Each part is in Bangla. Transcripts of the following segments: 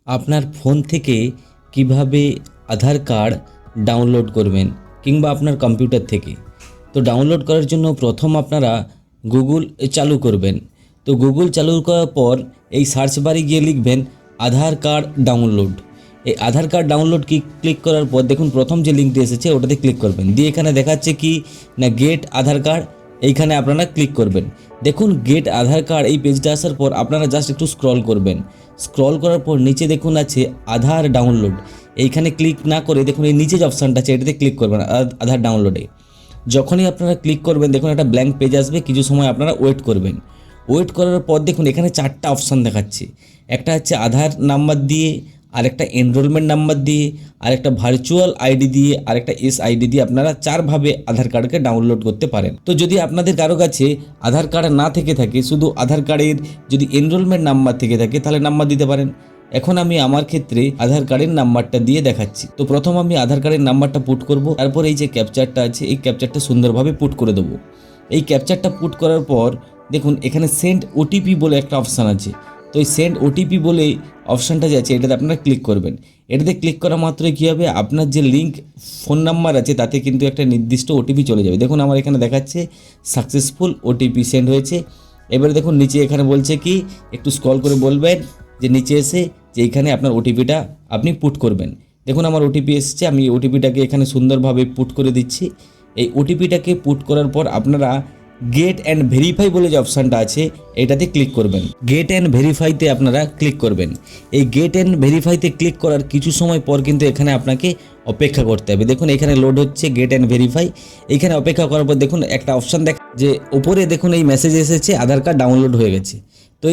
আপনার ফোন থেকে কিভাবে আধার কার্ড ডাউনলোড করবেন কিংবা আপনার কম্পিউটার থেকে। তো ডাউনলোড করার জন্য প্রথম আপনারা গুগল চালু করবেন। তো গুগল চালু করার পর এই সার্চ বারে গিয়ে লিখবেন আধার কার্ড ডাউনলোড। এই আধার কার্ড ডাউনলোড ক্লিক করার পর দেখুন প্রথম যে লিঙ্কটি এসেছে ওটাতে ক্লিক করবেন। দিয়ে এখানে দেখাচ্ছে কি না গেট আধার কার্ড, এইখানে আপনারা ক্লিক করবেন। দেখুন গেট আধার কার্ড এই পেজটা আসার পর আপনারা জাস্ট একটু স্ক্রল করবেন। স্ক্রল করার পর নিচে দেখুন আছে আধার ডাউনলোড, এইখানে ক্লিক না করে দেখুন এই নিচে যে অপশানটা আছে এটাতে ক্লিক করবেন আধার ডাউনলোডে। যখনই আপনারা ক্লিক করবেন দেখুন একটা ব্ল্যাঙ্ক পেজ আসবে, কিছু সময় আপনারা ওয়েট করবেন। ওয়েট করার পর দেখুন এখানে চারটা অপশান দেখাচ্ছে। একটা হচ্ছে আধার নাম্বার দিয়ে, আরেকটা এনরোলমেন্ট নাম্বার দিয়ে, আরেকটা ভার্চুয়াল আইডি দিয়ে, আরেকটা আইডি দিয়ে আপনারা চারভাবে আধার কার্ডকে ডাউনলোড করতে পারেন। তো যদি আপনাদের কারো কাছে আধার কার্ড না থেকে থাকে, শুধু আধার কার্ডের যদি এনরোলমেন্ট নাম্বার থেকে থাকে তাহলে নাম্বার দিতে পারেন। এখন আমি আমার ক্ষেত্রে আধার কার্ডের নাম্বারটা দিয়ে দেখাচ্ছি। তো প্রথম আমি আধার কার্ডের নাম্বারটা পুট করব, তারপর এই যে ক্যাপচারটা আছে এই ক্যাপচারটা সুন্দরভাবে পুট করে দেবো। এই ক্যাপচারটা পুট করার পর দেখুন এখানে সেন্ড ওটিপি বলে একটা অপশান আছে। তো এই সেন্ড ওটিপি বলে অপশানটা যে আছে এটাতে আপনারা ক্লিক করবেন। এটাতে ক্লিক করা মাত্রই কী হবে, আপনার যে লিঙ্ক ফোন নাম্বার আছে তাতে কিন্তু একটা নির্দিষ্ট ওটিপি চলে যাবে। দেখুন আমার এখানে দেখাচ্ছে সাকসেসফুল ওটিপি সেন্ড হয়েছে। এবারে দেখুন নিচে এখানে বলছে কি একটু স্ক্রল করে বলবেন যে নিচে এসে যে এইখানে আপনার ওটিপিটা আপনি পুট করবেন। দেখুন আমার ওটিপি এসেছে, আমি ওটিপিটাকে এখানে সুন্দরভাবে পুট করে দিচ্ছি। এই ওটিপিটাকে পুট করার পর আপনারা গেট অ্যান্ড ভেরিফাই বলে যে অপশানটা আছে এটাতে ক্লিক করবেন। গেট অ্যান্ড ভেরিফাইতে আপনারা ক্লিক করবেন। এই গেট অ্যান্ড ভেরিফাইতে ক্লিক করার কিছু সময় পর কিন্তু এখানে আপনাকে অপেক্ষা করতে হবে। দেখুন এখানে লোড হচ্ছে গেট অ্যান্ড ভেরিফাই। এখানে অপেক্ষা করার পর দেখুন একটা অপশান যে ওপরে দেখুন এই মেসেজ এসেছে আধার কার্ড ডাউনলোড হয়ে গেছে। তো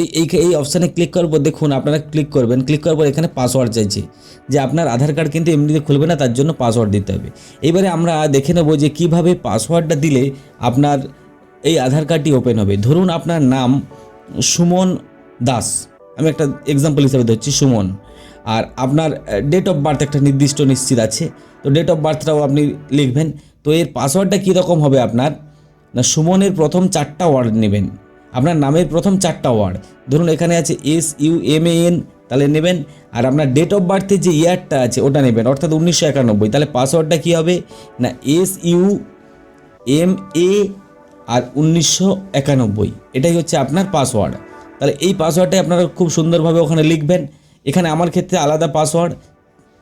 এই অপশানে ক্লিক করার পর দেখুন আপনারা ক্লিক করবেন। ক্লিক করার পর এখানে পাসওয়ার্ড চাইছে, যে আপনার আধার কার্ড কিন্তু এমনিতে খুলবে না, তার জন্য পাসওয়ার্ড দিতে হবে। এবারে আমরা দেখে নেব যে কীভাবে পাসওয়ার্ডটা দিলে আপনার এই আধার কার্ডটি ওপেন হবে। ধরুন আপনার নাম সুমন দাস, আমি একটা এক্সাম্পল হিসেবে ধরছি সুমন, আর আপনার ডেট অফ বার্থ একটা নির্দিষ্ট নিশ্চিত আছে, তো ডেট অফ বার্থটাও আপনি লিখবেন। তো এর পাসওয়ার্ডটা কীরকম হবে আপনার না সুমনের প্রথম 4টা ওয়ার্ড নেবেন, আপনার নামের প্রথম 4টা ওয়ার্ড। ধরুন এখানে আছে SUMAN, তাহলে নেবেন। আর আপনার ডেট অফ বার্থের যে ইয়ারটা আছে ওটা নেবেন, অর্থাৎ 1991। তাহলে পাসওয়ার্ডটা কী হবে না SUMA আর 1991, এটাই হচ্ছে আপনার পাসওয়ার্ড। তাহলে এই পাসওয়ার্ডটাই আপনারা খুব সুন্দরভাবে ওখানে লিখবেন। এখানে আমার ক্ষেত্রে আলাদা পাসওয়ার্ড,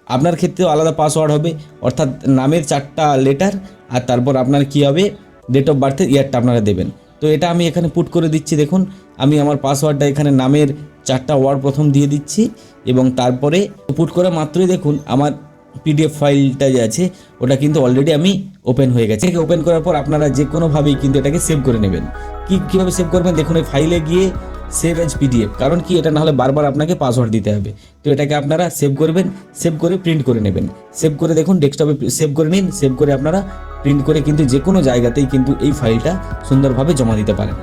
আপনার ক্ষেত্রেও আলাদা পাসওয়ার্ড হবে, অর্থাৎ নামের 4টা লেটার আর তারপর আপনার কী হবে ডেট অফ বার্থের ইয়ারটা আপনারা দেবেন। তো এটা আমি এখানে পুট করে দিচ্ছি। দেখুন আমি আমার পাসওয়ার্ডটা এখানে নামের 4টা ওয়ার্ড প্রথম দিয়ে দিচ্ছি এবং তারপরে পুট করা মাত্রই দেখুন আমার PDF ফাইলটা যে আছে ওটা কিন্তু অলরেডি আমি ওপেন হয়ে গেছে। ওপেন করার পর আপনারা যে কোনোভাবেই কিন্তু এটাকে সেভ করে নেবেন। কীভাবে সেভ করবেন দেখুন এই ফাইলে গিয়ে সেভ অ্যাজ PDF, কারণ কি এটা না হলে বারবার আপনাকে পাসওয়ার্ড দিতে হবে। তো এটাকে আপনারা সেভ করবেন, সেভ করে প্রিন্ট করে নেবেন। সেভ করে দেখুন ডেস্কটপে সেভ করে নিন, সেভ করে আপনারা প্রিন্ট করে কিন্তু যে কোনো জায়গাতেই কিন্তু এই ফাইলটা সুন্দরভাবে জমা দিতে পারেন।